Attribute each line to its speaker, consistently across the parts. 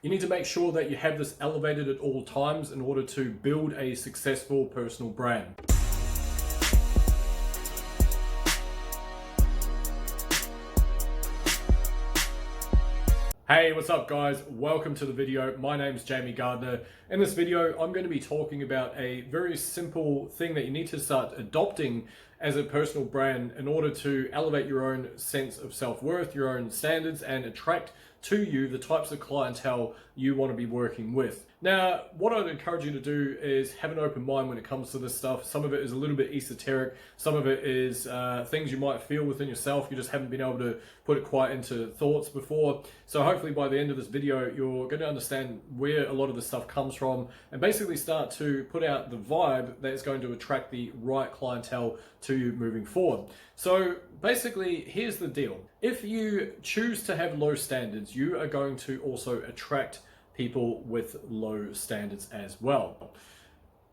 Speaker 1: You need to make sure that you have this elevated at all times in order to build a successful personal brand. Hey, what's up guys? Welcome to the video. My name is Jamie Gardner. In this video, I'm going to be talking about a very simple thing that you need to start adopting as a personal brand in order to elevate your own sense of self-worth, your own standards, and attract to you the types of clientele you want to be working with. Now, what I'd encourage you to do is have an open mind when it comes to this stuff. Some of it is a little bit esoteric. Some of it is things you might feel within yourself. You just haven't been able to put it quite into thoughts before. So hopefully by the end of this video, you're going to understand where a lot of this stuff comes from and basically start to put out the vibe that's going to attract the right clientele to you moving forward. So basically, here's the deal. If you choose to have low standards, you are going to also attract people with low standards as well.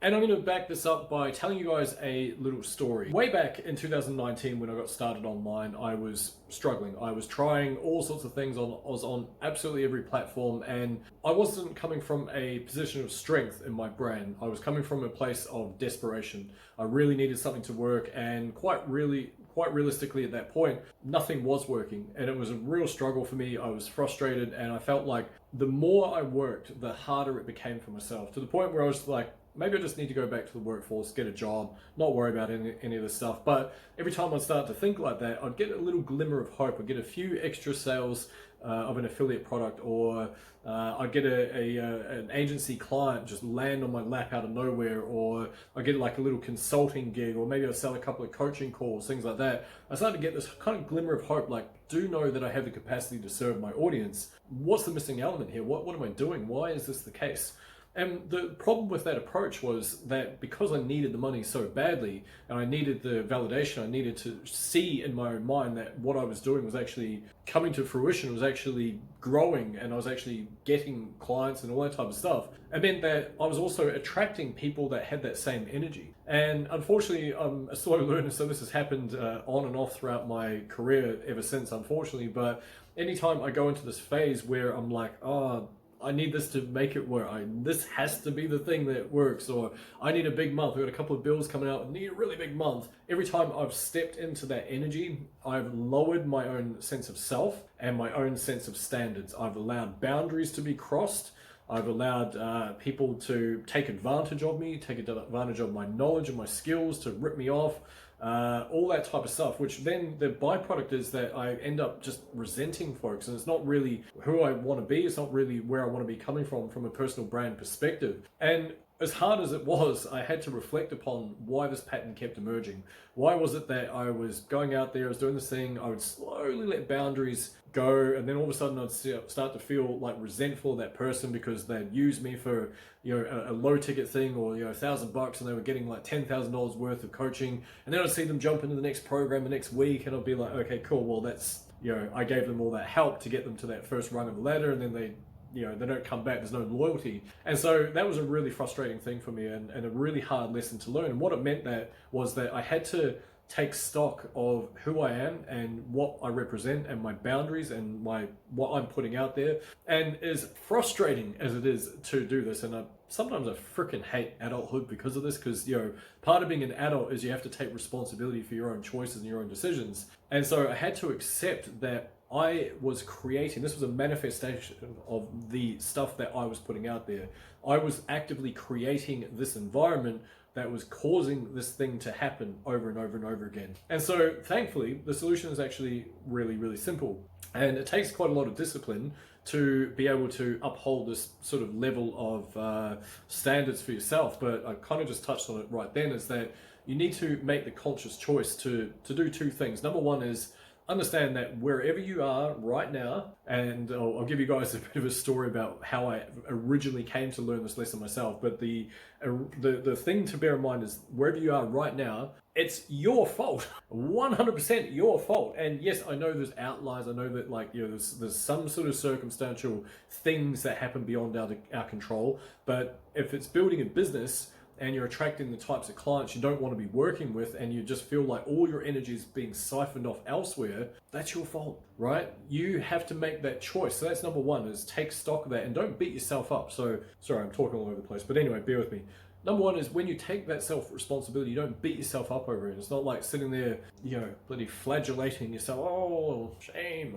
Speaker 1: And I'm going to back this up by telling you guys a little story. Way back in 2019 when I got started online, I was struggling. I was trying all sorts of things. I was on absolutely every platform, and I wasn't coming from a position of strength in my brand. I was coming from a place of desperation. I really needed something to work, and quite realistically at that point, nothing was working, and it was a real struggle for me. I was frustrated, and I felt like the more I worked, the harder it became for myself, to the point where I was like, maybe I just need to go back to the workforce, get a job, not worry about any of this stuff. But every time I'd start to think like that, I'd get a little glimmer of hope. I'd get a few extra sales of an affiliate product, or I'd get an agency client just land on my lap out of nowhere, or I get like a little consulting gig, or maybe I sell a couple of coaching calls, things like that. I started to get this kind of glimmer of hope, like, do know that I have the capacity to serve my audience. What's the missing element here? What am I doing? Why is this the case? And the problem with that approach was that because I needed the money so badly, and I needed the validation, I needed to see in my own mind that what I was doing was actually coming to fruition, was actually growing, and I was actually getting clients and all that type of stuff. It meant that I was also attracting people that had that same energy. And unfortunately, I'm a slow learner, so this has happened on and off throughout my career ever since, unfortunately. But anytime I go into this phase where I'm like, oh, I need this to make it work. This has to be the thing that works, or I need a big month. We've got a couple of bills coming out. I need a really big month. Every time I've stepped into that energy, I've lowered my own sense of self and my own sense of standards. I've allowed boundaries to be crossed. I've allowed people to take advantage of me, take advantage of my knowledge and my skills, to rip me off. All that type of stuff, which then the byproduct is that I end up just resenting folks, and it's not really who I want to be. It's not really where I want to be coming from a personal brand perspective. And as hard as it was, I had to reflect upon why this pattern kept emerging. Why was it that I was going out there, I was doing this thing, I would slowly let boundaries go, and then all of a sudden I'd start to feel like resentful of that person because they'd used me for, a low ticket thing, or $1,000, and they were getting like $10,000 worth of coaching, and then I'd see them jump into the next program the next week, and I'd be like, okay, cool, well that's, I gave them all that help to get them to that first rung of the ladder, and then they don't come back, there's no loyalty. And so that was a really frustrating thing for me, and a really hard lesson to learn. And what it meant was that I had to take stock of who I am and what I represent, and my boundaries, and what I'm putting out there. And as frustrating as it is to do this, and sometimes I freaking hate adulthood because of this, because part of being an adult is you have to take responsibility for your own choices and your own decisions. And so I had to accept that I was creating, this was a manifestation of the stuff that I was putting out there. I was actively creating this environment that was causing this thing to happen over and over and over again. And so thankfully, the solution is actually really, really simple. And it takes quite a lot of discipline to be able to uphold this sort of level of standards for yourself. But I kind of just touched on it right then, is that you need to make the conscious choice to do two things. Number one is understand that wherever you are right now, and I'll give you guys a bit of a story about how I originally came to learn this lesson myself, but the thing to bear in mind is wherever you are right now, it's your fault, 100% your fault. And yes, I know there's outliers. I know that there's some sort of circumstantial things that happen beyond our control, but if it's building a business, and you're attracting the types of clients you don't want to be working with, and you just feel like all your energy is being siphoned off elsewhere, that's your fault, right? You have to make that choice. So that's number one, is take stock of that and don't beat yourself up. So, sorry, I'm talking all over the place, but anyway, bear with me. Number one is when you take that self-responsibility, you don't beat yourself up over it. It's not like sitting there, bloody flagellating yourself, oh, shame.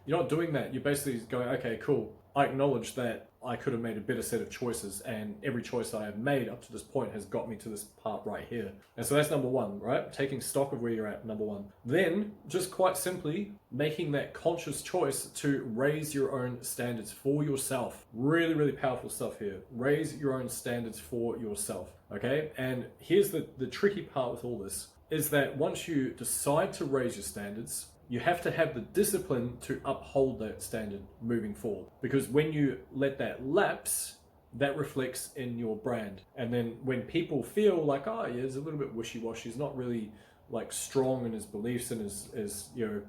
Speaker 1: You're not doing that. You're basically going, okay, cool. I acknowledge that I could have made a better set of choices, and every choice that I have made up to this point has got me to this part right here. And so that's number one, right? Taking stock of where you're at, number one. Then, just quite simply, making that conscious choice to raise your own standards for yourself. Really, really powerful stuff here. Raise your own standards for yourself, okay? And here's the tricky part with all this, is that once you decide to raise your standards, you have to have the discipline to uphold that standard moving forward. Because when you let that lapse, that reflects in your brand. And then when people feel like, oh, yeah, he's a little bit wishy-washy, he's not really like strong in his beliefs and his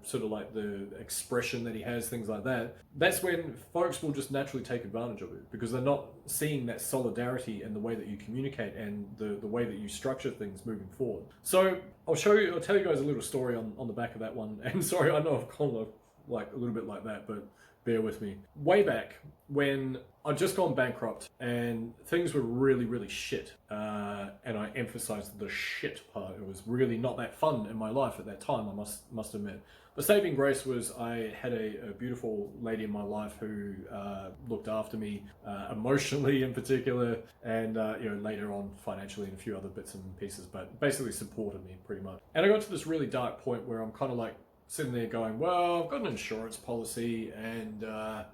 Speaker 1: sort of like the expression that he has, things like that, that's when folks will just naturally take advantage of it, because they're not seeing that solidarity in the way that you communicate and the way that you structure things moving forward. So I'll tell you guys a little story on the back of that one. And sorry, I know I've gone like a little bit like that, but bear with me. Way back when I'd just gone bankrupt and things were really, really shit. And I emphasized the shit part. It was really not that fun in my life at that time, I must admit. The saving grace was I had a beautiful lady in my life who looked after me emotionally in particular, and later on financially and a few other bits and pieces, but basically supported me pretty much. And I got to this really dark point where I'm kind of like sitting there going, well, I've got an insurance policy, and I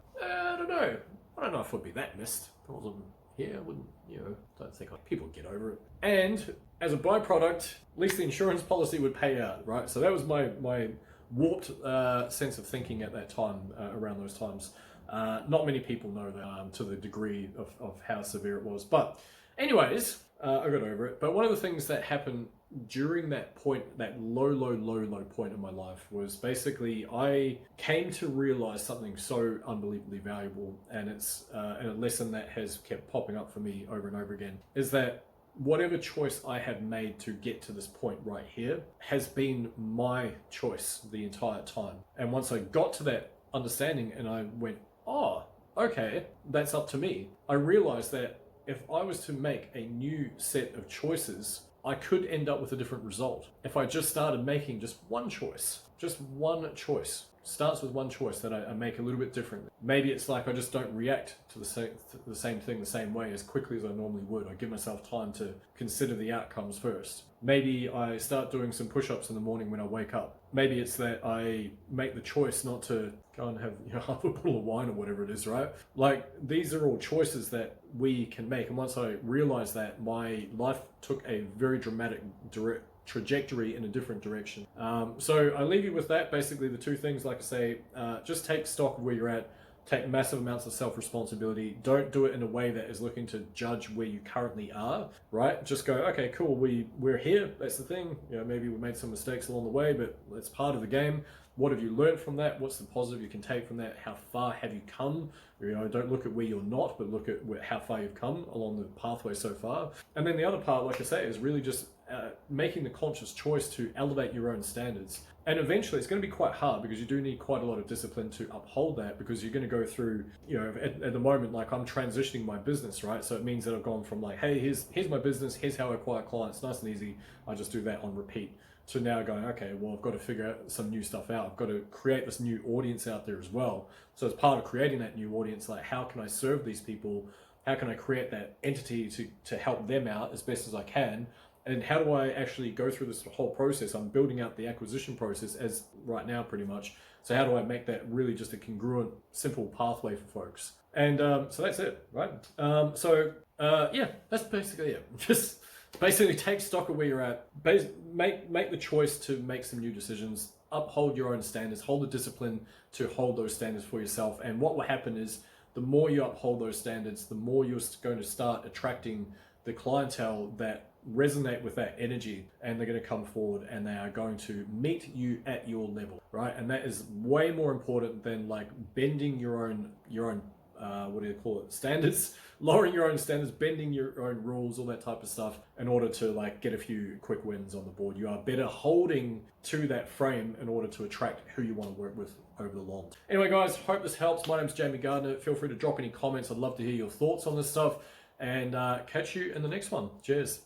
Speaker 1: don't know if I'd be that missed if I wasn't here. I wouldn't, don't think people would get over it. And as a byproduct, at least the insurance policy would pay out, right? So that was my warped sense of thinking at that time, around those times. Not many people know that to the degree of how severe it was. But anyways, I got over it. But one of the things that happened during that point, that low point in my life, was basically I came to realize something so unbelievably valuable, and it's a lesson that has kept popping up for me over and over again, is that whatever choice I have made to get to this point right here has been my choice the entire time. And once I got to that understanding and I went, oh, okay, that's up to me, I realized that if I was to make a new set of choices, I could end up with a different result. If I just started making just one choice, starts with one choice that I make a little bit different. Maybe it's like I just don't react to the same thing the same way as quickly as I normally would. I give myself time to consider the outcomes first. Maybe I start doing some push-ups in the morning when I wake up. Maybe it's that I make the choice not to go and have half a bottle of wine or whatever it is, right? Like, these are all choices that we can make. And once I realized that, my life took a very dramatic trajectory in a different direction. So I leave you with that. Basically, the two things, like I say, just take stock of where you're at. Take massive amounts of self-responsibility. Don't do it in a way that is looking to judge where you currently are, right? Just go, okay, cool, we're here, that's the thing. Maybe we made some mistakes along the way, but it's part of the game. What have you learned from that? What's the positive you can take from that? How far have you come? Don't look at where you're not, but look at how far you've come along the pathway so far. And then the other part, like I say, is really just making the conscious choice to elevate your own standards. And eventually it's going to be quite hard, because you do need quite a lot of discipline to uphold that, because you're going to go through, at the moment, like I'm transitioning my business, right? So it means that I've gone from like, hey, here's my business, here's how I acquire clients, nice and easy. I just do that on repeat. So now going, okay, well, I've got to figure out some new stuff out. I've got to create this new audience out there as well. So as part of creating that new audience, like, how can I serve these people? How can I create that entity to help them out as best as I can? And how do I actually go through this whole process? I'm building out the acquisition process as right now, pretty much. So how do I make that really just a congruent, simple pathway for folks? And so that's it, right? Yeah, that's basically it. Just basically take stock of where you're at. Make the choice to make some new decisions. Uphold your own standards. Hold the discipline to hold those standards for yourself. And what will happen is, the more you uphold those standards, the more you're going to start attracting the clientele that resonate with that energy, and they're going to come forward and they are going to meet you at your level, right? And that is way more important than like bending your own what do you call it, standards, lowering your own standards, bending your own rules, all that type of stuff in order to like get a few quick wins on the board. You are better holding to that frame in order to attract who you want to work with over the long. Anyway, guys, hope this helps. My name's Jamie Gardner. Feel free to drop any comments. I'd love to hear your thoughts on this stuff, and catch you in the next one. Cheers.